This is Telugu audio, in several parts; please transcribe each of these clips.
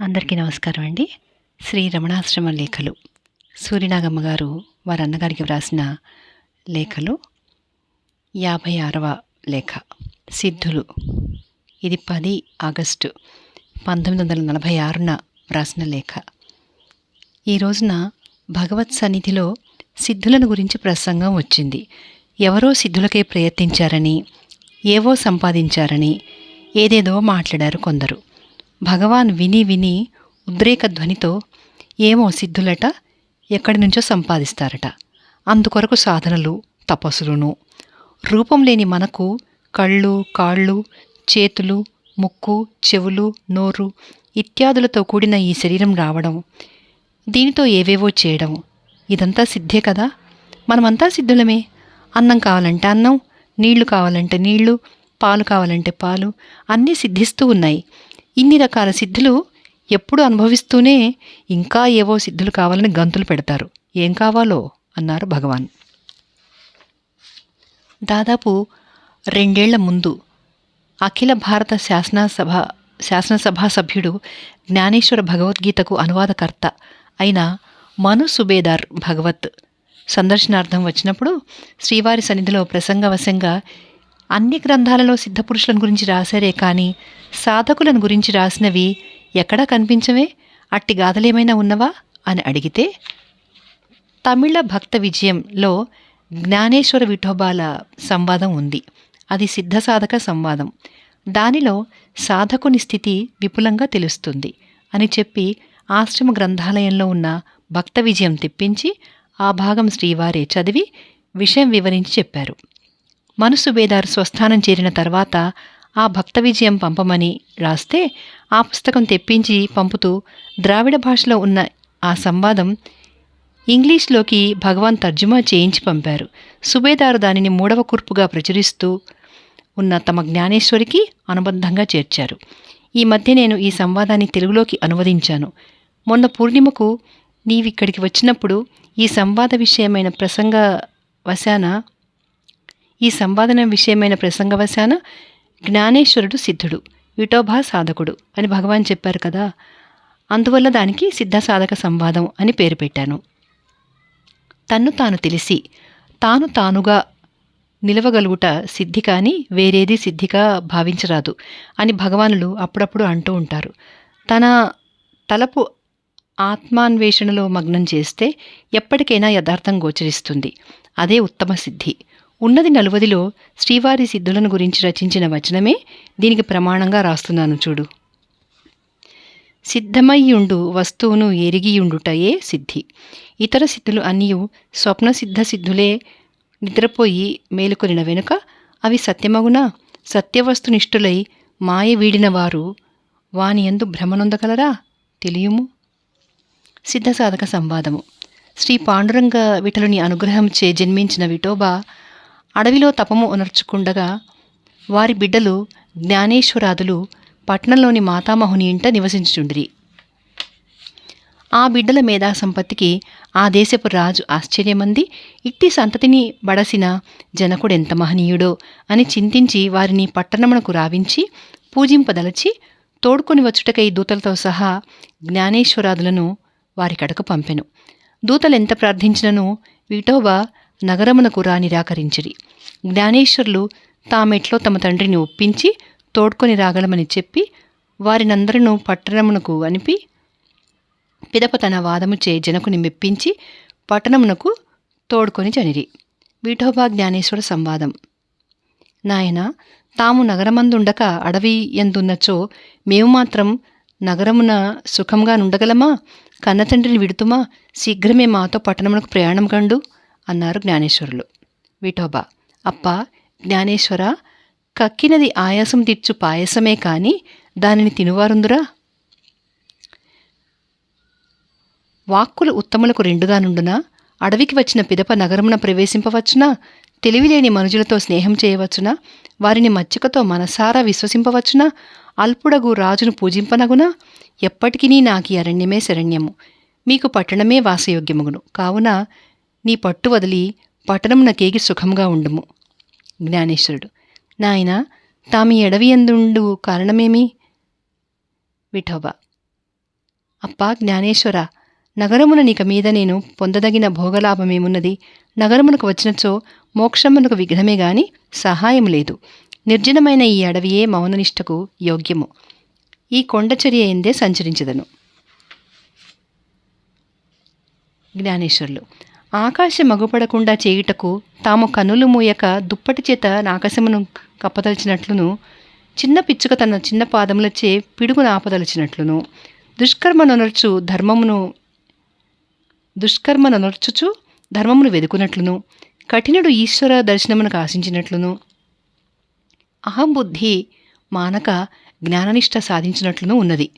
అందరికీ నమస్కారం అండి. శ్రీ రమణాశ్రమ లేఖలు సూర్యనాగమ్మ గారు వారి అన్నగారికి వ్రాసిన లేఖలు 56వ లేఖ సిద్ధులు. ఇది 10 ఆగస్టు 1946న వ్రాసిన లేఖ. ఈ రోజున భగవత్ సన్నిధిలో సిద్ధులను గురించి ప్రసంగం వచ్చింది. ఎవరో సిద్ధులకే ప్రయత్నించారని, ఏవో సంపాదించారని ఏదేదో మాట్లాడారు కొందరు. భగవాన్ విని విని ఉద్రేక ధ్వనితో ఏమో సిద్ధులట, ఎక్కడి నుంచో సంపాదిస్తారట, అందుకొరకు సాధనలు తపస్సులును, రూపం లేని మనకు కళ్ళు, కాళ్ళు, చేతులు, ముక్కు, చెవులు, నోరు ఇత్యాదులతో కూడిన ఈ శరీరం రావడం, దీనితో ఏవేవో చేయడం, ఇదంతా సిద్ధే కదా. మనమంతా సిద్ధులమే. అన్నం కావాలంటే అన్నం, నీళ్లు కావాలంటే నీళ్లు, పాలు కావాలంటే పాలు, అన్నీ సిద్ధిస్తూ ఉన్నాయి. ఇన్ని రకాల సిద్ధులు ఎప్పుడు అనుభవిస్తూనే ఇంకా ఏవో సిద్ధులు కావాలని గంతులు పెడతారు. ఏం కావాలో అన్నారు భగవాన్. దాదాపు 2 ఏళ్ల ముందు అఖిల భారత శాసనసభా సభ్యుడు జ్ఞానేశ్వర భగవద్గీతకు అనువాదకర్త అయిన మను సుబేదార్ భగవత్ సందర్శనార్థం వచ్చినప్పుడు శ్రీవారి సన్నిధిలో ప్రసంగవశంగా అన్ని గ్రంథాలలో సిద్ధపురుషులను గురించి రాశారే కానీ సాధకులను గురించి రాసినవి ఎక్కడా కనిపించవే, అట్టి గాథలేమైనా ఉన్నవా అని అడిగితే, తమిళ భక్త విజయంలో జ్ఞానేశ్వర విఠోబాల సంవాదం ఉంది. అది సిద్ధసాధక సంవాదం. దానిలో సాధకుని స్థితి విపులంగా తెలుస్తుంది అని చెప్పి ఆశ్రమ గ్రంథాలయంలో ఉన్న భక్త విజయం తెప్పించి ఆ భాగం శ్రీవారే చదివి విషయం వివరించి చెప్పారు. మనసు బేదారు స్వస్థానం చేరిన తర్వాత ఆ భక్త విజయం పంపమని రాస్తే ఆ పుస్తకం తెప్పించి పంపుతూ ద్రావిడ భాషలో ఉన్న ఆ సంవాదం ఇంగ్లీష్లోకి భగవాన్ తర్జుమా చేయించి పంపారు. సుబేదారు దానిని 3వ కూర్పుగా ప్రచురిస్తూ ఉన్న తమ జ్ఞానేశ్వరికి అనుబంధంగా చేర్చారు. ఈ మధ్య నేను ఈ సంవాదాన్ని తెలుగులోకి అనువదించాను. మొన్న పూర్ణిమకు నీవిక్కడికి వచ్చినప్పుడు ఈ సంవాదన విషయమైన ప్రసంగవశాన జ్ఞానేశ్వరుడు సిద్ధుడు, విఠోబా సాధకుడు అని భగవాన్ చెప్పారు కదా. అందువల్ల దానికి సిద్ధసాధక సంవాదం అని పేరు పెట్టాను. తన్ను తాను తెలిసి తాను తానుగా నిలవగలుగుట సిద్ధి కానీ వేరేది సిద్ధిగా భావించరాదు అని భగవానులు అప్పుడప్పుడు అంటూ ఉంటారు. తన తలపు ఆత్మాన్వేషణలో మగ్నం చేస్తే ఎప్పటికైనా యథార్థం గోచరిస్తుంది. అదే ఉత్తమ సిద్ధి. ఉన్నది నలువదిలో శ్రీవారి సిద్ధులను గురించి రచించిన వచనమే దీనికి ప్రమాణంగా రాస్తున్నాను చూడు. సిద్ధమయ్యుండు వస్తువును ఎరిగియుండుటయే సిద్ధి. ఇతర సిద్ధులు అన్నీయు స్వప్న సిద్ధులే. నిద్రపోయి మేలుకొనిన వెనుక అవి సత్యమగునా? సత్యవస్తునిష్ఠులై మాయ వీడిన వారు వానియందు భ్రమనొందగలరా? తెలియుము. సిద్ధసాధక సంవాదము. శ్రీ పాండురంగ విఠలుని అనుగ్రహం చే జన్మించిన విఠోబా అడవిలో తపము ఉనర్చుకుండగా వారి బిడ్డలు జ్ఞానేశ్వరాదులు పట్నంలోని మాతామహుని ఇంట నివసించుచుండిరి. ఆ బిడ్డల మేధా సంపత్తికి ఆ దేశపు రాజు ఆశ్చర్యమంది ఇట్టి సంతతిని బడసిన జనకుడెంత మహనీయుడో అని చింతించి వారిని పట్టణమునకు రావించి పూజింపదలచి తోడుకొని వచ్చుటకై దూతలతో సహా జ్ఞానేశ్వరాదులను వారి కడకు పంపెను. దూతలెంత ప్రార్థించినను విఠోబా నగరమునకు నిరాకరించిరి. జ్ఞానేశ్వరులు తామెట్లో తమ తండ్రిని ఒప్పించి తోడ్కొని రాగలమని చెప్పి వారినందరూ పట్టణమునకు అనిపి పిదప తన వాదము చే జనకుని మెప్పించి పట్టణమునకు తోడ్కొని జనిరి. విఠోబా జ్ఞానేశ్వర సంవాదం. నాయన, తాము నగరమందుండక అడవి ఎందున్నచో మేము మాత్రం నగరమున సుఖంగా నుండగలమా? కన్నతండ్రిని విడుతుమా? శీఘ్రమే మాతో పట్టణమునకు ప్రయాణం కండు అన్నారు జ్ఞానేశ్వరులు. విఠోబా: అప్పా జ్ఞానేశ్వర, కక్కినది ఆయాసం తీర్చు పాయసమే కాని దానిని తినువారుందురా? వాక్కులు ఉత్తములకు 2గా నుండునా? అడవికి వచ్చిన పిదప నగరమున ప్రవేశింపవచ్చునా? తెలివిలేని మనుజులతో స్నేహం చేయవచ్చునా? వారిని మచ్చికతో మనసారా విశ్వసింపవచ్చునా? అల్పుడగు రాజును పూజింపనగునా? ఎప్పటికీ నాకీ అరణ్యమే శరణ్యము, మీకు పట్టణమే వాసయోగ్యముగును. కావున నీ పట్టు వదిలి పట్టణమునకేగి సుఖంగా ఉండుము. జ్ఞానేశ్వరుడు: నాయన, తామి ఎడవి ఎందుండు కారణమేమి? విఠోబా: అప్పా జ్ఞానేశ్వర, నగరమున నీక మీద నేను పొందదగిన భోగలాభమేమున్నది? నగరమునకు వచ్చినచో మోక్షమునకు విఘ్నమే గాని సహాయం లేదు. నిర్జనమైన ఈ అడవియే మౌననిష్టకు యోగ్యము. ఈ కొండచర్య ఎందే సంచరించదను. జ్ఞానేశ్వరులు, ఆకాశం మగుపడకుండా చేయుటకు తాము కనులు మూయక దుప్పటి చేత నాకసమును కప్పదలిచినట్లును, చిన్న పిచ్చుక తన చిన్న పాదములచే పిడుగును ఆపదలిచినట్లును, దుష్కర్మనొనర్చుచు ధర్మమును వెదుకునట్లును, కఠినుడు ఈశ్వర దర్శనమునకు ఆశించినట్లును, అహంబుద్ధి మానక జ్ఞాననిష్ట సాధించినట్లును ఉన్నది.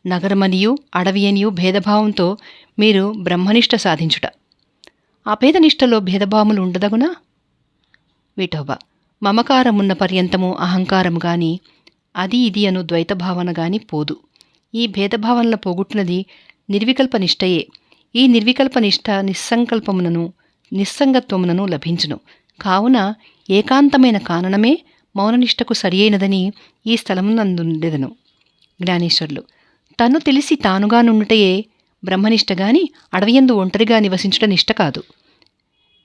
నగరమనియు అడవియనియు భేదభావంతో మీరు బ్రహ్మనిష్ట సాధించుట. అభేదనిష్టలో భేదభావములు ఉండదగునా? విఠోబా, మమకారమున్న పర్యంతము అహంకారము గాని అది ఇది అను ద్వైతభావన గాని పోదు. ఈ భేదభావనల పోగొట్టినది నిర్వికల్ప నిష్టయే. ఈ నిర్వికల్ప నిష్ట నిస్సంగత్వమునను లభించును. కావున ఏకాంతమైన కారణమే మౌననిష్టకు సరియైనదని ఈ స్థలమునందుండెదను. జ్ఞానేశ్వర్లు, తను తెలిసి తానుగా నుండుటయే బ్రహ్మనిష్ట గాని అడవియందు ఒంటరిగా నివసించుట నిష్ట కాదు.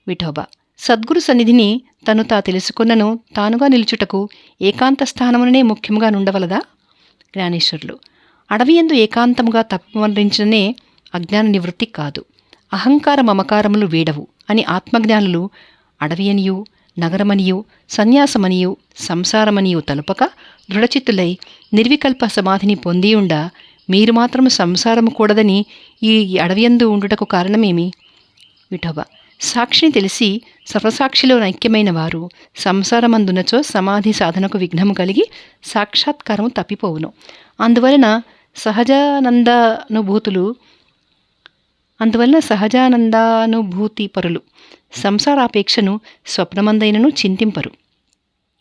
విఠోబా, సద్గురు సన్నిధిని తను తా తెలుసుకొన్నను తానుగా నిలుచుటకు ఏకాంత స్థానముననే ముఖ్యముగా నుండవలదా? జ్ఞానేశ్వర్లు, అడవియందు ఏకాంతముగా తప్పమరించనే అజ్ఞాన నివృత్తి కాదు. అహంకార మమకారములు వీడవు అని ఆత్మజ్ఞానులు అడవియనియు నగరమనియు సన్యాసమనియు సంసారమనియు తలుపక దృఢచిత్తులై నిర్వికల్ప సమాధిని పొందియుండ మీరు మాత్రము సంసారము కూడదని ఈ అడవియందు ఉండుటకు కారణమేమి? విఠోబా, సాక్షిని తెలిసి సర్వసాక్షిలో ఐక్యమైన వారు సంసారమందునచో సమాధి సాధనకు విఘ్నము కలిగి సాక్షాత్కారము తప్పిపోవును. అందువలన సహజానందానుభూతి పరులు సంసారాపేక్షను స్వప్నమందైనను చింతింపరు.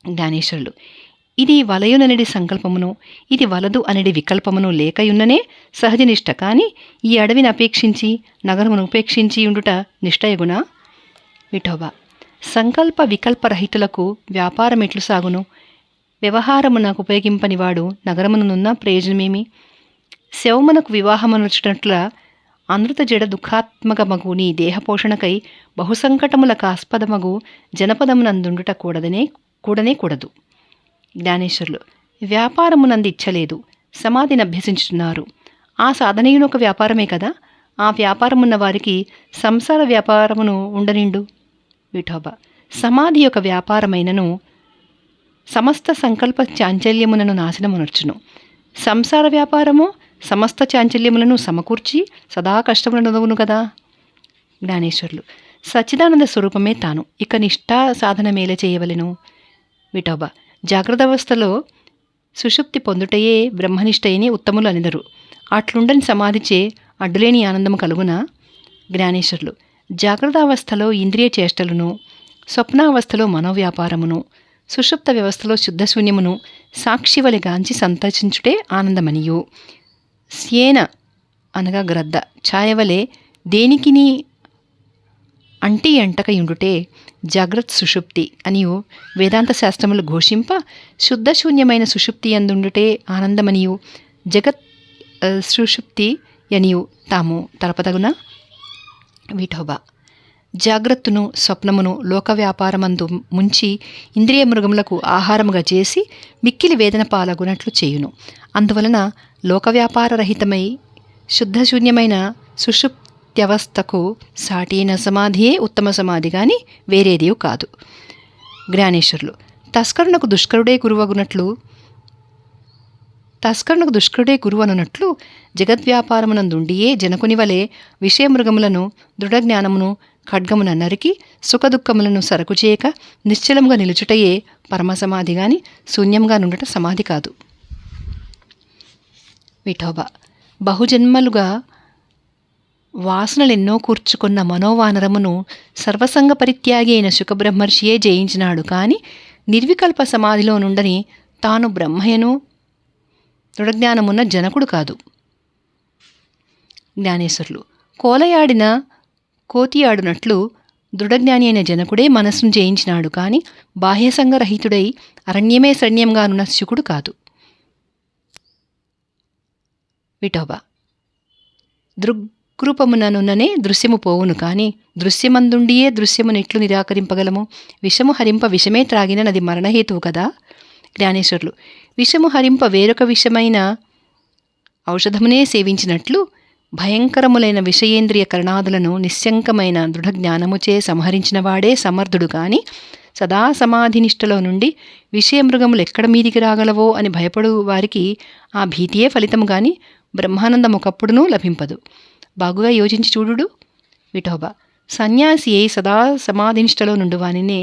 జ్ఞానేశ్వరులు, ఇది వలయుననిడి సంకల్పమును, ఇది వలదు అనడి వికల్పమును లేకయున్ననే సహజనిష్ట. కాని ఈ అడవిని అపేక్షించి నగరమును ఉపేక్షించి ఉండుట నిష్టయగునా? విఠోబా, సంకల్ప వికల్పరహితులకు వ్యాపారమెట్లు సాగును? వ్యవహారమునకు ఉపయోగింపనివాడు నగరమునున్న ప్రయోజనమేమి? శవమునకు వివాహమునొచ్చినట్ల అనృత జడ దుఃఖాత్మకమగు నీ దేహపోషణకై బహుసంకటములకు ఆస్పదమగు జనపదమునందుండుట కూడనే కూడదు. జ్ఞానేశ్వరులు, వ్యాపారమునందు ఇచ్చలేదు, సమాధిని అభ్యసించుతున్నారు. ఆ సాధనయునొక వ్యాపారమే కదా. ఆ వ్యాపారమున్న వారికి సంసార వ్యాపారమును ఉండనిండు. విఠోబా, సమాధి యొక్క వ్యాపారమైనను సమస్త సంకల్ప చాంచల్యములను నాశనమునర్చును. సంసార వ్యాపారము సమస్త చాంచల్యములను సమకూర్చి సదా కష్టములనదవును కదా. జ్ఞానేశ్వరులు, సచ్చిదానంద స్వరూపమే తాను, ఇక నిష్ఠా సాధన మేల చేయవలెను. విఠోబా, జాగ్రత్త అవస్థలో సుషుప్తి పొందుటయే బ్రహ్మనిష్టయని ఉత్తములు అనిదరు. అట్లుండని సమాధిచే అడ్డులేని ఆనందము కలుగునా? జ్ఞానేశ్వరులు, జాగ్రత్త అవస్థలో ఇంద్రియ చేష్టలను, స్వప్నావస్థలో మనోవ్యాపారమును, సుషుప్త వ్యవస్థలో శుద్ధశూన్యమును సాక్షివలి గాంచి సంతరించుటే ఆనందమనియు, స్యేన అనగా గ్రద్ద ఛాయవలే దేనికిని అంటి ఎంటకయుండుటే జాగ్రత్త సుషుప్తి అనియు వేదాంత శాస్త్రములు ఘోషింప, శుద్ధశూన్యమైన సుషుప్తి అందుండుటే ఆనందమనియు జగత్ సుషుప్తి యనియు తాము తలపదగున. విఠోబా, జాగ్రత్తను స్వప్నమును లోక వ్యాపారమందు ముంచి ఇంద్రియ మృగములకు ఆహారముగా చేసి మిక్కిలి వేదన పాలగునట్లు చేయును. అందువలన లోక వ్యాపారరహితమై శుద్ధశూన్యమైన సుషుప్త్యవస్థకు సాటిన సమాధియే ఉత్తమ సమాధి గాని వేరేది కాదు. జ్ఞానేశ్వరులు, తస్కరునకు దుష్కరుడే గురువనున్నట్లు జగద్వ్యాపారమునందుండియే జనకుని వలె విషయమృగములను దృఢజ్ఞానమును ఖడ్గమున నరికి సుఖదుఖములను సరకు చేయక నిశ్చలముగా నిలుచుటయే పరమసమాధి గాని శూన్యంగా నుండుట సమాధి కాదు. విఠోబా, బహుజన్మలుగా వాసనలెన్నో కూర్చుకున్న మనోవానరమును సర్వసంగ పరిత్యాగి అయిన శుకబ్రహ్మర్షియే జయించినాడు. కాని నిర్వికల్ప సమాధిలో నుండని తాను బ్రహ్మయను దృఢజ్ఞానమున్న జనకుడు కాదు. జ్ఞానేశ్వరులు, కోలయాడిన కోతియాడునట్లు దృఢజ్ఞాని అయిన జనకుడే మనస్సును జయించినాడు. కాని బాహ్యసంగరహితుడై అరణ్యమే శరణ్యంగానున్న శుకుడు కాదు. విఠోబా, దృగ్రూపముననున్ననే దృశ్యము పోవును కాని దృశ్యమందుండియే దృశ్యమునెట్లు నిరాకరింపగలము? విషము హరింప విషమే త్రాగిన నది మరణహేతువు కదా. జ్ఞానేశ్వరులు, విషము హరింప వేరొక విషమైన ఔషధమునే సేవించినట్లు భయంకరములైన విషయేంద్రియ కరణాదులను నిశ్శంకమైన దృఢజ్ఞానముచే సంహరించినవాడే సమర్థుడు కాని సదా సమాధినిష్టలో నుండి విషయమృగములు ఎక్కడ మీదికి రాగలవో అని భయపడు వారికి ఆ భీతియే ఫలితము గాని బ్రహ్మానందం ఒకప్పుడునూ లభింపదు. బాగుగా యోచించి చూడుడు. విఠోబా, సన్యాసి అయి సదా సమాధినిష్టలో నుండి వానినే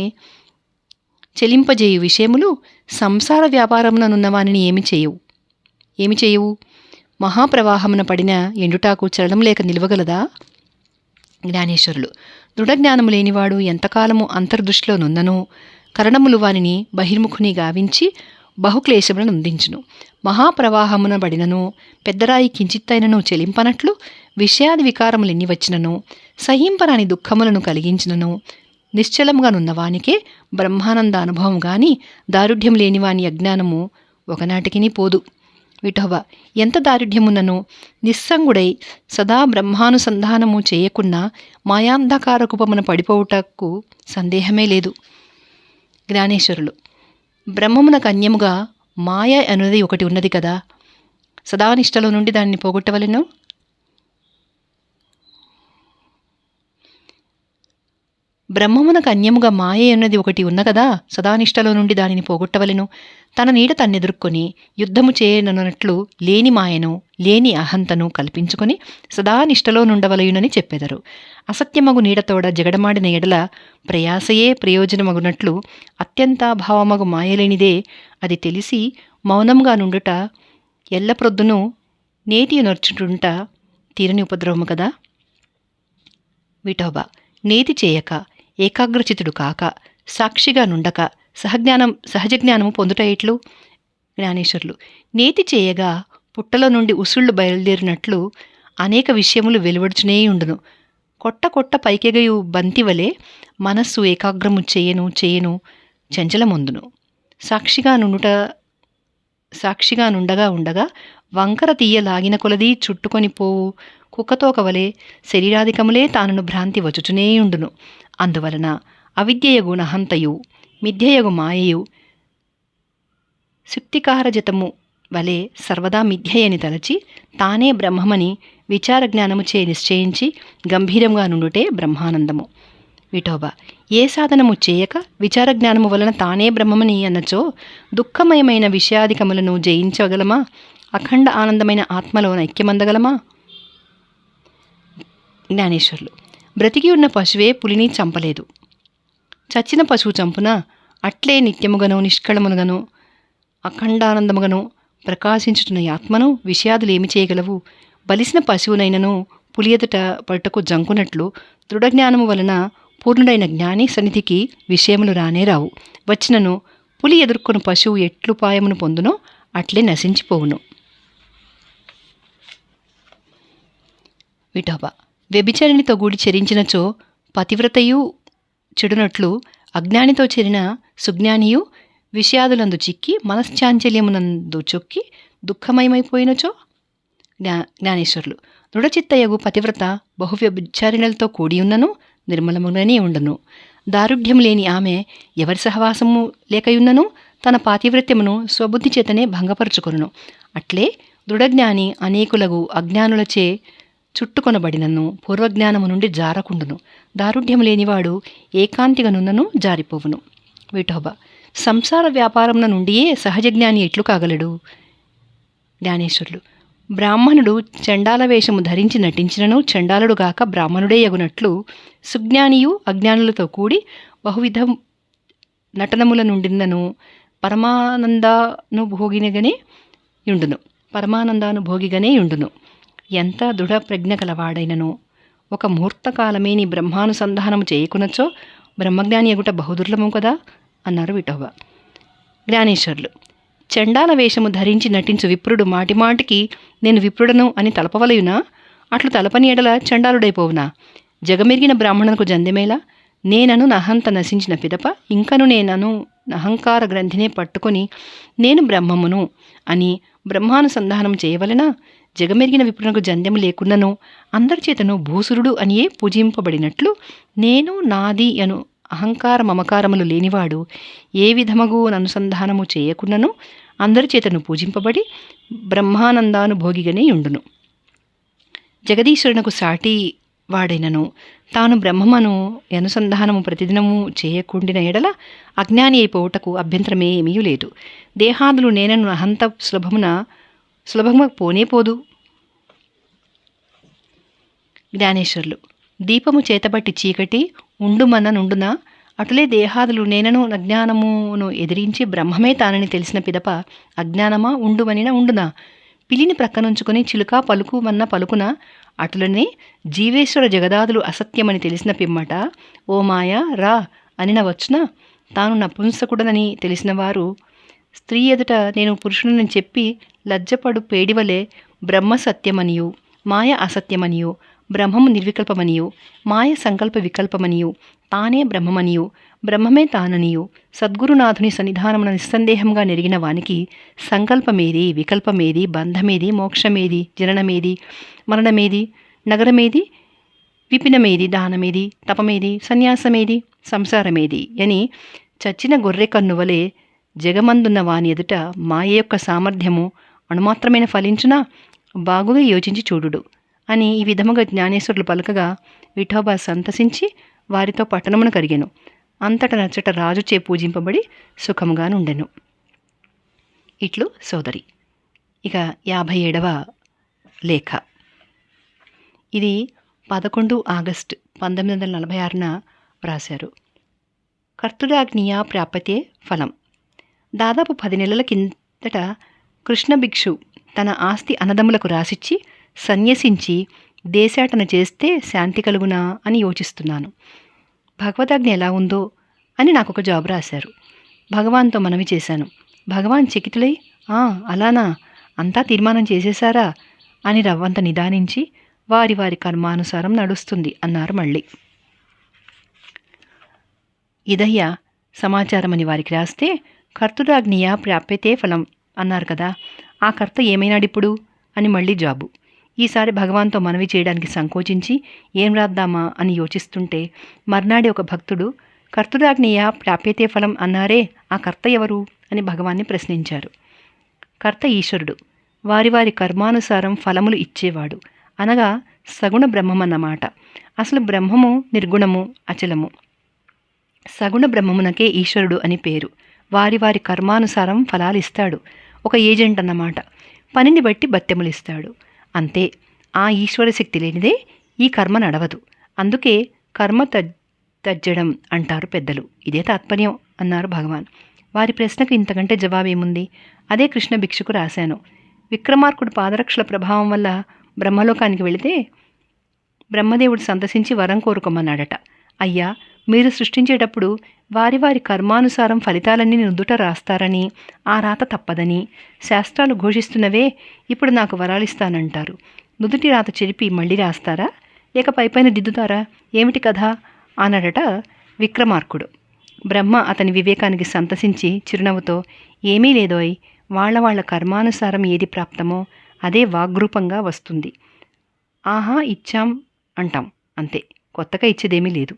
చెలింపజేయు విషయములు సంసార వ్యాపారముననున్నవానిని ఏమి చేయవు? మహాప్రవాహమున పడిన ఎండుటాకు చలనం లేక నిలవగలదా? జ్ఞానేశ్వరులు, దృఢజ్ఞానము లేనివాడు ఎంతకాలము అంతర్దృష్టిలో నున్ననో కరణములు వానిని బహిర్ముఖుని గావించి బహుక్లేశములను అందించును. మహాప్రవాహమున పడినను పెద్దరాయి కించిత్తైనను చెలింపనట్లు విషయాది వికారములెన్ని వచ్చినను సహింపరాని దుఃఖములను కలిగించినను నిశ్చలముగా నున్నవానికే బ్రహ్మానంద అనుభవం గాని దారుఢ్యం లేనివాని అజ్ఞానము ఒకనాటికిని పోదు. విఠోబా, ఎంత దారుఢ్యమున్నను నిస్సంగుడై సదా బ్రహ్మానుసంధానము చేయకున్నా మాయాంధకారకూపమున పడిపోవుటకు సందేహమే లేదు. జ్ఞానేశ్వరులు, బ్రహ్మమునకు అన్యముగా మాయ అనుది ఒకటి ఉన్నది కదా. సదానిష్టలో నుండి దానిని పోగొట్టవలెను. బ్రహ్మమునకు అన్యముగా మాయ అన్నది ఒకటి ఉన్న కదా, సదానిష్టలో నుండి దానిని పోగొట్టవలెను. తన నీడ తన్నెదుర్కొని యుద్ధము చేయనన్నట్లు లేని మాయను లేని అహంతను కల్పించుకొని సదానిష్టలో నుండవలయునని చెప్పెదరు. అసత్యమగు నీడతోడ జగడమాడిన ఎడల ప్రయాసయే ప్రయోజనమగునట్లు అత్యంతాభావమగు మాయలేనిదే అది తెలిసి మౌనంగా నుండుట ఎల్లప్రొద్దును నేతియు నొర్చుటుంట తీరని ఉపద్రవము కదా. విఠోబా, నేతి చేయక ఏకాగ్రచితుడు కాక సాక్షిగా నుండక సహజజ్ఞానము పొందుట ఎట్లు? జ్ఞానేశ్వరులు, నేతి చేయగా పుట్టలో నుండి ఉసుళ్ళు బయలుదేరినట్లు అనేక విషయములు వెలువడుచునే ఉండును. కొట్ట పైకెగయు బంతివలే మనస్సు ఏకాగ్రము చేయను చంచలమొందును. సాక్షిగా ఉండగా వంకర తీయ లాగిన కొలది చుట్టుకొని పోవు కుక్కతోకవలే శరీరాధికములే తానును భ్రాంతి వచ్చుచునే ఉండును. అందువలన అవిద్యయగు నహంతయు మిథ్యయగు మాయయు శుక్తికారజతము వలె సర్వదా మిథ్యయని తలచి తానే బ్రహ్మమని విచారజ్ఞానముచే నిశ్చయించి గంభీరంగా నుండుటే బ్రహ్మానందము. విఠోబా, ఏ సాధనము చేయక విచారజ్ఞానము వలన తానే బ్రహ్మమని అన్నచో దుఃఖమయమైన విషయాధికములను జయించగలమా? అఖండ ఆనందమైన ఆత్మలో ఐక్యమందగలమా? జ్ఞానేశ్వరులు, బ్రతికి ఉన్న పశువే పులిని చంపలేదు. చచ్చిన పశువు చంపున అట్లే నిత్యముగను నిష్కళమునుగను అఖండానందముగను ప్రకాశించుతున్న ఆత్మను విషయాదులు ఏమి చేయగలవు? బలిసిన పశువునైనను పులి ఎదుట పట్టుకు జంకునట్లు దృఢజ్ఞానము వలన పూర్ణుడైన జ్ఞాని సన్నిధికి విషయములు రానే రావు. వచ్చినను పులి ఎదుర్కొను పశువు ఎట్లు పాయమును పొందునో అట్లే నశించిపోవును. విఠోబా, వ్యభిచరిణితో గూడి చెరించినచో పతివ్రతయు చెడునట్లు అజ్ఞానితో చెరిన సుజ్ఞానియు విషయాదులందు చిక్కి మనశ్చాంచల్యమునందు చొక్కి దుఃఖమయమైపోయినచో. జ్ఞానేశ్వరులు, దృఢచిత్తయగు పతివ్రత బహువ్యభిచారిణలతో కూడియున్నను నిర్మలముగానే ఉండను. దారుఢ్యం లేని ఆమె ఎవరి సహవాసము లేకయున్నను తన పాతివ్రత్యమును స్వబుద్ధి చేతనే భంగపరుచుకొనును. అట్లే దృఢజ్ఞాని అనేకులగు అజ్ఞానులచే చుట్టుకొనబడినను పూర్వజ్ఞానము నుండి జారకుండును. దారుఢ్యం లేనివాడు ఏకాంతిగనున్నను జారిపోవును. విఠోబా, సంసార వ్యాపారమున నుండియే సహజజ్ఞాని ఎట్లు కాగలడు? జ్ఞానేశ్వరులు, బ్రాహ్మణుడు చండాల వేషము ధరించి నటించినను చండాలుడుగాక బ్రాహ్మణుడే యగునట్లు సుజ్ఞానియు అజ్ఞానులతో కూడి బహువిధ నటనముల నుండినను పరమానందానుభోగిగానే యుండును. ఎంత దృఢ ప్రజ్ఞ కలవాడైనను ఒక ముహూర్తకాలమే నీ బ్రహ్మానుసంధానము చేయకునచో బ్రహ్మజ్ఞాని ఎగుట బహుదుర్లభము కదా అన్నారు విఠోబా. జ్ఞానేశ్వరులు, చండాల వేషము ధరించి నటించు విప్రుడు మాటిమాటికి నేను విప్రుడను అని తలపవలయునా? అట్లు తలపని ఎడల చండాలుడైపోవునా? జగమెరిగిన బ్రాహ్మణునకు జందెమేలా? నేనను నహంత నశించిన పిదప ఇంకను అహంకార గ్రంథినే పట్టుకొని నేను బ్రహ్మమును అని బ్రహ్మానుసంధానం చేయవలన జగమెరిగిన విపునకు జంధ్యము లేకున్నను అందరి చేతను భూసురుడు అనియే పూజింపబడినట్లు నేను నాది అను అహంకార మమకారములు లేనివాడు ఏ విధమగు అనుసంధానము చేయకున్నను అందరి చేతను పూజింపబడి బ్రహ్మానందానుభోగిగానే ఉండును. జగదీశ్వరునకు సాటి వాడైనను తాను బ్రహ్మమను అనుసంధానము ప్రతిదినము చేయకుండిన ఎడల అజ్ఞాని అయిపోవుటకు అభ్యంతరమేమీ లేదు. దేహాదులు నేనను అహంత సులభముగా పోనే పోదు. జ్ఞానేశ్వర్లు దీపము చేతబట్టి చీకటి ఉండుమన్న నుండున అటులే దేహాదులు నేనను అజ్ఞానమును ఎదిరించి బ్రహ్మమే తానని తెలిసిన పిదప అజ్ఞానమా ఉండుమనిన ఉండునా పిలిని ప్రక్కనుంచుకొని చిలుక పలుకుమన్న పలుకున అటులనే జీవేశ్వర జగదాదులు అసత్యమని తెలిసిన పిమ్మట ఓ మాయ రా అనిన వచ్చున తాను నపుంసకుడనని తెలిసిన వారు స్త్రీ ఎదుట నేను పురుషుడని చెప్పి లజ్జపడు పేడివలే బ్రహ్మ సత్యమనియు మాయ అసత్యమనియు బ్రహ్మము నిర్వికల్పమనియు మాయ సంకల్ప వికల్పమనియు తానే బ్రహ్మమనియు బ్రహ్మమే తాననియు సద్గురునాథుని సన్నిధానమున నిస్సందేహంగా నెరిగిన వానికి సంకల్పమేది, వికల్పమేది, బంధమేది, మోక్షమేది, జననమేది, మరణమేది, నగరమేది, విపినమేది, దానమేది, తపమేది, సన్యాసమేది, సంసారమేది అని చచ్చిన గొర్రె కన్నువలే జగమందున్న వాని ఎదుట మాయ యొక్క సామర్థ్యము అణుమాత్రమైన ఫలించునా బాగుగా యోచించి చూడుడు అని ఈ విధముగా జ్ఞానేశ్వరులు పలకగా విఠోబా సంతసించి వారితో పట్టణమును కరిగెను. అంతట నచ్చట రాజుచే పూజింపబడి సుఖముగా నుండెను. ఇట్లు సోదరి. ఇక 57వ లేఖ. ఇది 11 ఆగస్టు 1946న వ్రాశారు. కర్తురాజ్ఞియా ప్రాప్యతే ఫలం. దాదాపు 10 నెలల కిందట కృష్ణ భిక్షు తన ఆస్తి అన్నదమ్ములకు రాసిచ్చి సన్యసించి దేశాటన చేస్తే శాంతి కలుగునా అని యోచిస్తున్నాను. భగవదాజ్ఞ ఎలా ఉందో అని నాకు ఒక జాబు రాశారు. భగవాన్తో మనవి చేశాను. భగవాన్ చకితులై అలానా, అంతా తీర్మానం చేసేశారా అని రవ్వంత నిదానించి వారి వారి కర్మానుసారం నడుస్తుంది అన్నారు. మళ్ళీ ఇదయ్యా సమాచారం అని వారికి రాస్తే కర్తురాజ్ఞియా ప్రాప్యతే ఫలం అన్నారు కదా, ఆ కర్త ఏమైనాడిప్పుడు అని మళ్ళీ జాబు. ఈసారి భగవాన్తో మనవి చేయడానికి సంకోచించి ఏం రాద్దామా అని యోచిస్తుంటే మర్నాడి ఒక భక్తుడు కర్తురాజ్ఞియా ప్రాప్యతే ఫలం అన్నారే, ఆ కర్త ఎవరు అని భగవాన్ని ప్రశ్నించారు. కర్త ఈశ్వరుడు, వారి వారి కర్మానుసారం ఫలములు ఇచ్చేవాడు, అనగా సగుణ బ్రహ్మమన్నమాట. అసలు బ్రహ్మము నిర్గుణము, అచలము. సగుణ బ్రహ్మమునకే ఈశ్వరుడు అని పేరు. వారి వారి కర్మానుసారం ఫలాలు ఇస్తాడు. ఒక ఏజెంట్ అన్నమాట. పనిని బట్టి బత్తెములిస్తాడు అంతే. ఆ ఈశ్వర శక్తి లేనిదే ఈ కర్మ నడవదు. అందుకే కర్మ తజ్జడం అంటారు పెద్దలు. ఇదే తాత్పర్యం అన్నారు భగవాన్. వారి ప్రశ్నకు ఇంతకంటే జవాబేముంది? అదే కృష్ణ భిక్షుకు రాశాను. విక్రమార్కుడు పాదరక్షల ప్రభావం వల్ల బ్రహ్మలోకానికి వెళితే బ్రహ్మదేవుడు సంతసించి వరం కోరుకోమన్నాడట. అయ్యా, మీరు సృష్టించేటప్పుడు వారి వారి కర్మానుసారం ఫలితాలన్నీ నుదుట రాస్తారని, ఆ రాత తప్పదని శాస్త్రాలు ఘోషిస్తున్నవే. ఇప్పుడు నాకు వరాలిస్తానంటారు. నుదుటి రాత చెరిపి మళ్ళీ రాస్తారా, లేక పైపైన దిద్దుతారా? ఏమిటి కథ అన్నాడట విక్రమార్కుడు. బ్రహ్మ అతని వివేకానికి సంతసించి చిరునవ్వుతో, ఏమీ లేదోయ్, వాళ్ళ కర్మానుసారం ఏది ప్రాప్తమో అదే వాగ్రూపంగా వస్తుంది. ఆహా ఇచ్చాం అంటాం అంతే, కొత్తగా ఇచ్చేదేమీ లేదు.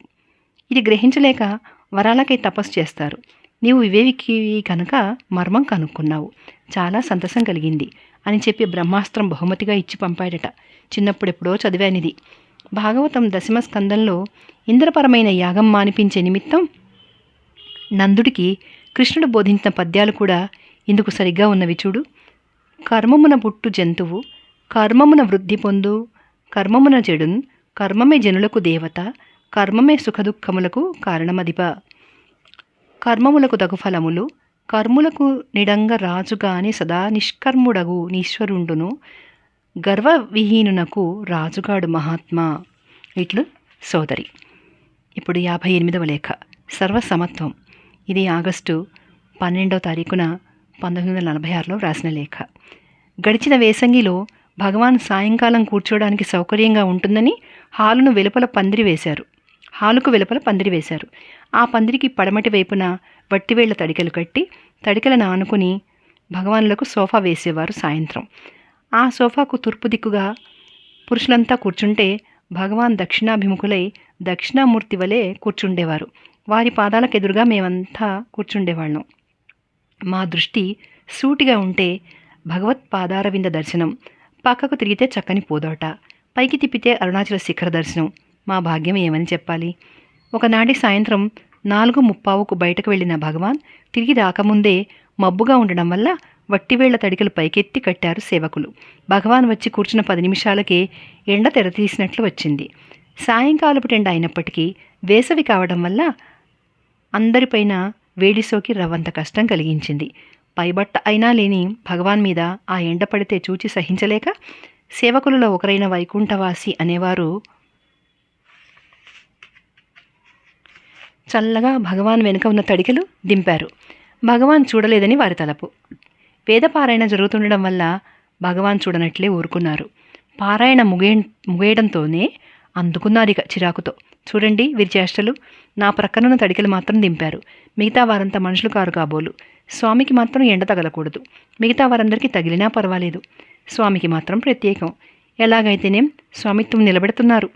ఇది గ్రహించలేక వరాలకై తపస్సు చేస్తారు. నీవు వివేకి కనుక మర్మం కనుక్కున్నావు, చాలా సంతసం కలిగింది అని చెప్పి బ్రహ్మాస్త్రం బహుమతిగా ఇచ్చి పంపాడట. చిన్నప్పుడెప్పుడో చదివానిది. భాగవతం 10వ స్కందంలో ఇంద్రపరమైన యాగం మానిపించే నిమిత్తం నందుడికి కృష్ణుడు బోధించిన పద్యాలు కూడా ఇందుకు సరిగ్గా ఉన్నవి చూడు. కర్మమున పుట్టు జంతువు, కర్మమున వృద్ధి పొందు, కర్మమున చెడున్, కర్మమే జనులకు దేవత, కర్మమే సుఖదుఖములకు కారణమదిప. కర్మములకు తగు ఫలములు, కర్ములకు నిడంగ రాజుగాని సదా నిష్కర్ముడగు నీశ్వరుండును, గర్వవిహీనునకు రాజుగాడు మహాత్మా. ఇట్లు సోదరి. ఇప్పుడు 58వ లేఖ. సర్వసమత్వం. ఇది ఆగస్టు 12వ తారీఖున 1946లో రాసిన లేఖ. గడిచిన వేసంగిలో భగవాన్ సాయంకాలం కూర్చోడానికి సౌకర్యంగా ఉంటుందని హాలుకు వెలుపల పందిరి వేశారు. ఆ పందిరికి పడమటి వైపున వట్టివేళ్ల తడికెలు కట్టి తడికెలను ఆనుకుని భగవానులకు సోఫా వేసేవారు. సాయంత్రం ఆ సోఫాకు తూర్పు దిక్కుగా పురుషులంతా కూర్చుంటే భగవాన్ దక్షిణాభిముఖులై దక్షిణామూర్తి వలె కూర్చుండేవారు. వారి పాదాలకెదురుగా మేమంతా కూర్చుండేవాళ్ళం. మా దృష్టి సూటిగా ఉంటే భగవత్పాదారవింద దర్శనం, పక్కకు తిరిగితే చక్కని పూదోట, పైకి తిప్పితే అరుణాచల శిఖర దర్శనం. మా భాగ్యం ఏమని చెప్పాలి. ఒకనాటి సాయంత్రం 4:15కు బయటకు వెళ్ళిన భగవాన్ తిరిగి రాకముందే మబ్బుగా ఉండడం వల్ల వట్టివేళ్ల తడికలు పైకెత్తి కట్టారు సేవకులు. భగవాన్ వచ్చి కూర్చున్న 10 నిమిషాలకే ఎండ తెరతీసినట్లు వచ్చింది. సాయంకాలపు టెండ అయినప్పటికీ వేసవి కావడం వల్ల అందరిపైన వేడి సోకి రవ్వంత కష్టం కలిగించింది. పైబట్ట అయినా లేని భగవాన్ మీద ఆ ఎండ పడితే చూచి సహించలేక సేవకులలో ఒకరైన వైకుంఠవాసి అనేవారు చల్లగా భగవాన్ వెనుక ఉన్న తడికెలు దింపారు. భగవాన్ చూడలేదని వారి తలపు. వేదపారాయణ జరుగుతుండడం వల్ల భగవాన్ చూడనట్లే ఊరుకున్నారు. పారాయణ ముగేయడంతోనే అందుకున్నారిక చిరాకుతో. చూడండి వీరి చేష్టలు. నా ప్రక్కనున్న తడికెలు మాత్రం దింపారు. మిగతా వారంతా మనుషులు కారు కాబోలు. స్వామికి మాత్రం ఎండ తగలకూడదు. మిగతా వారందరికీ తగిలినా పర్వాలేదు. స్వామికి మాత్రం ప్రత్యేకం. ఎలాగైతేనేం స్వామిత్వం నిలబెడుతున్నారు.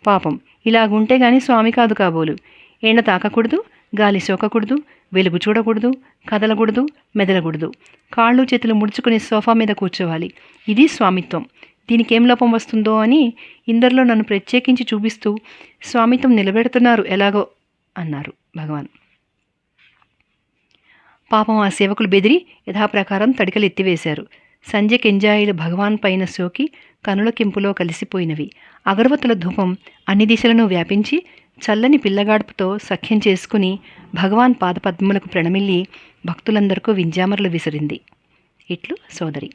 పాపం ఇలాగుంటే గాని స్వామి కాదు కాబోలు. ఎండ తాకకూడదు, గాలి సోకకూడదు, వెలుగు చూడకూడదు, కదలకూడదు, మెదలకూడదు. కాళ్ళు చేతులు ముడుచుకుని సోఫా మీద కూర్చోవాలి. ఇది స్వామిత్వం. దీనికేం లోపం వస్తుందో అని ఇందరిలో నన్ను ప్రత్యేకించి చూపిస్తూ స్వామిత్వం నిలబెడుతున్నారు ఎలాగో అన్నారు భగవాన్. పాపం ఆ సేవకులు బెదిరి యథాప్రకారం తడికలు ఎత్తివేశారు. సంధ్య కెంజాయిలు భగవాన్ పైన సోకి కనుల కెంపులో కలిసిపోయినవి. అగరవత్తుల ధూపం అన్ని దిశలను వ్యాపించి చల్లని పిల్లగాడుపుతో సఖ్యం చేసుకుని భగవాన్ పాదపద్మలకు ప్రణమిల్లి భక్తులందరికీ వింజామరలు విసిరింది. ఇట్లు సోదరి.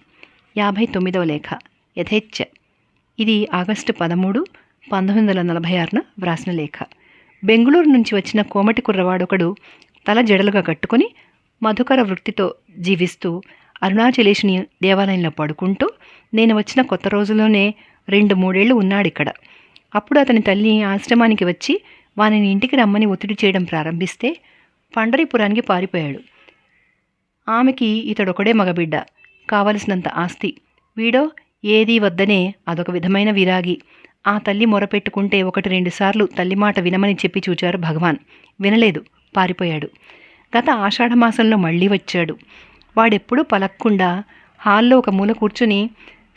59వ లేఖ. యథేచ్ఛ. ఇది ఆగస్టు 13, 1946న వ్రాసిన లేఖ. బెంగుళూరు నుంచి వచ్చిన కోమటి కుర్రవాడొకడు తల జడలుగా కట్టుకొని మధుకర వృత్తితో జీవిస్తూ అరుణాచలేశుని దేవాలయంలో పడుకుంటూ నేను వచ్చిన కొత్త రోజుల్లోనే 2-3 ఏళ్ళు ఉన్నాడిక్కడ. అప్పుడు అతని తల్లి ఆశ్రమానికి వచ్చి వానిని ఇంటికి రమ్మని ఒత్తిడి చేయడం ప్రారంభిస్తే పండరీపురానికి పారిపోయాడు. ఆమెకి ఇతడొకడే మగబిడ్డ, కావలసినంత ఆస్తి. వీడో ఏదీ వద్దనే అదొక విధమైన విరాగి. ఆ తల్లి మొరపెట్టుకుంటే 1-2 సార్లు తల్లి మాట వినమని చెప్పి చూచారు భగవాన్. వినలేదు, పారిపోయాడు. గత ఆషాఢమాసంలో మళ్ళీ వచ్చాడు. వాడెప్పుడూ పలక్కుండా హాల్లో ఒక మూల కూర్చుని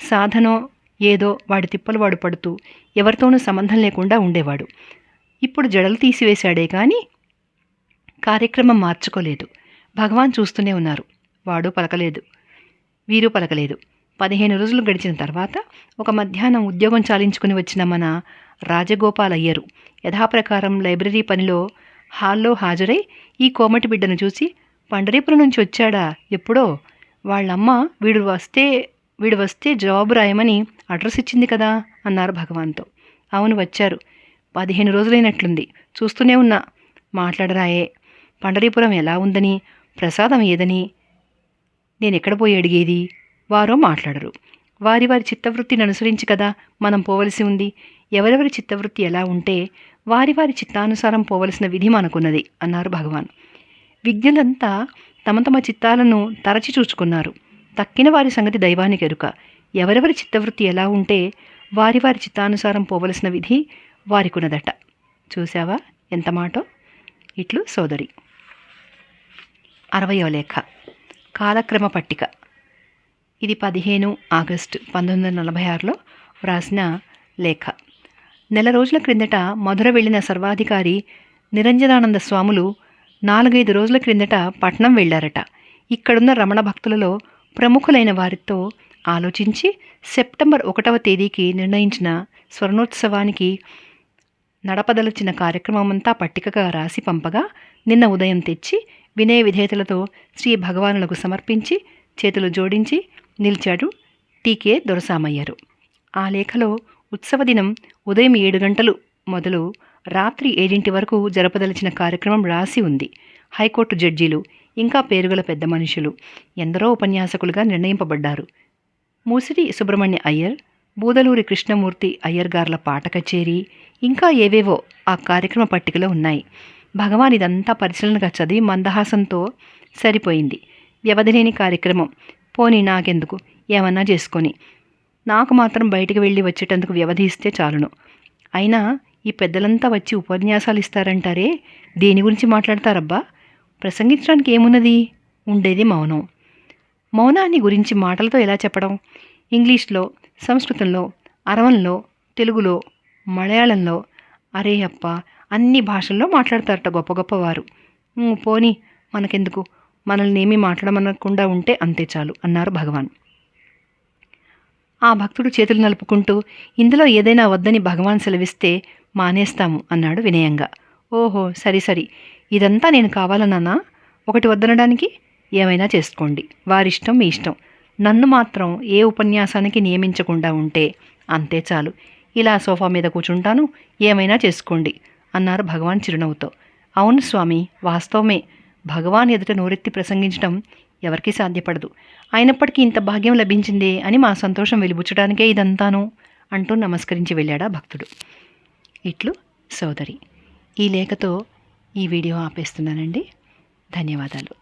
సాధనో ఏదో వాడి తిప్పలు వాడు పడుతూ ఎవరితోనూ సంబంధం లేకుండా ఉండేవాడు. ఇప్పుడు జడలు తీసివేశాడే కానీ కార్యక్రమం మార్చుకోలేదు. భగవాన్ చూస్తూనే ఉన్నారు. వాడు పలకలేదు, వీరు పలకలేదు. 15 రోజులు గడిచిన తర్వాత ఒక మధ్యాహ్నం ఉద్యోగం చాలించుకుని వచ్చిన మన రాజగోపాల్ అయ్యరు యథాప్రకారం లైబ్రరీ పనిలో హాల్లో హాజరై ఈ కోమటి బిడ్డను చూసి, పండరీపురం నుంచి వచ్చాడా ఎప్పుడో? వాళ్ళమ్మ వీడు వస్తే జవాబు రాయమని అడ్రస్ ఇచ్చింది కదా అన్నారు భగవాన్తో. అవును వచ్చారు. 15 రోజులైనట్లుంది. చూస్తూనే ఉన్నా. మాట్లాడరాయే. పండరీపురం ఎలా ఉందని, ప్రసాదం ఏదని నేనెక్కడ పోయి అడిగేది? వారో మాట్లాడరు. వారి చిత్తవృత్తిని అనుసరించి కదా మనం పోవలసి ఉంది. ఎవరెవరి చిత్తవృత్తి ఎలా ఉంటే వారి చిత్తానుసారం పోవలసిన విధి మనకున్నది అన్నారు భగవాన్. విజ్ఞులంతా తమ తమ చిత్తాలను తరచి చూచుకున్నారు. తక్కిన వారి సంగతి దైవానికి ఎరుక. ఎవరెవరి చిత్తవృత్తి ఎలా ఉంటే వారి చిత్తానుసారం పోవలసిన విధి వారికున్నదట. చూశావా ఎంత మాటో. ఇట్లు సోదరి. 60వ లేఖ. కాలక్రమ పట్టిక. ఇది 15 ఆగస్టు 1946లో వ్రాసిన లేఖ. నెల రోజుల క్రిందట మధుర వెళ్ళిన సర్వాధికారి నిరంజనానంద స్వాములు 4-5 రోజుల క్రిందట పట్నం వెళ్ళారట. ఇక్కడున్న రమణ భక్తులలో ప్రముఖులైన వారితో ఆలోచించి సెప్టెంబర్ 1వ తేదీకి నిర్ణయించిన స్వర్ణోత్సవానికి నడపదలచిన కార్యక్రమమంతా పట్టికగా రాసి పంపగా నిన్న ఉదయం తెచ్చి వినయ విధేయతలతో శ్రీ భగవానులకు సమర్పించి చేతులు జోడించి నిలిచాడు టీకే దొరసామయ్యారు. ఆ లేఖలో ఉత్సవ దినం ఉదయం 7 గంటలు మొదలు రాత్రి 7 వరకు జరపదలిచిన కార్యక్రమం రాసి ఉంది. హైకోర్టు జడ్జీలు, ఇంకా పేరుగల పెద్ద మనుషులు ఎందరో ఉపన్యాసకులుగా నిర్ణయింపబడ్డారు. మూసిరి సుబ్రహ్మణ్య అయ్యర్, బూదలూరి కృష్ణమూర్తి అయ్యర్ గార్ల పాట కచేరీ, ఇంకా ఏవేవో ఆ కార్యక్రమ పట్టికలో ఉన్నాయి. భగవాన్ ఇదంతా పరిశీలనగా చదివి మందహాసంతో సరిపోయింది, వ్యవధి లేని కార్యక్రమం, పోనీ నాకెందుకు, ఏమన్నా చేసుకొని, నాకు మాత్రం బయటికి వెళ్ళి వచ్చేటందుకు వ్యవధి ఇస్తే చాలును. అయినా ఈ పెద్దలంతా వచ్చి ఉపన్యాసాలు ఇస్తారంటారే, దేని గురించి మాట్లాడతారబ్బా? ప్రసంగించడానికి ఏమున్నది? ఉండేది మౌనం. మౌనాన్ని గురించి మాటలతో ఎలా చెప్పడం? ఇంగ్లీష్లో, సంస్కృతంలో, అరవంలో, తెలుగులో, మలయాళంలో, అరే అప్ప, అన్ని భాషల్లో మాట్లాడతారట గొప్ప గొప్పవారు. పోనీ మనకెందుకు, మనల్ని ఏమీ మాట్లాడమనకుండా ఉంటే అంతే చాలు అన్నారు భగవాన్. ఆ భక్తుడు చేతులు నలుపుకుంటూ, ఇందులో ఏదైనా వద్దని భగవాన్ సెలవిస్తే మానేస్తాము అన్నాడు వినయంగా. ఓహో, సరి సరి, ఇదంతా నేను కావాలన్నానా? ఒకటి వద్దనడానికి? ఏమైనా చేసుకోండి, వారిష్టం మీ ఇష్టం, నన్ను మాత్రం ఏ ఉపన్యాసానికి నియమించకుండా ఉంటే అంతే చాలు. ఇలా సోఫా మీద కూర్చుంటాను, ఏమైనా చేసుకోండి అన్నారు భగవాన్ చిరునవ్వుతో. అవును స్వామి, వాస్తవమే. భగవాన్ ఎదుట నోరెత్తి ప్రసంగించడం ఎవరికీ సాధ్యపడదు. అయినప్పటికీ ఇంత భాగ్యం లభించిందే అని మా సంతోషం వెలిబుచ్చడానికే ఇదంతాను అంటూ నమస్కరించి వెళ్ళాడా భక్తుడు. ఇట్లు సోదరి. ఈ లేఖతో ఈ వీడియో ఆపేస్తున్నానండి. ధన్యవాదాలు.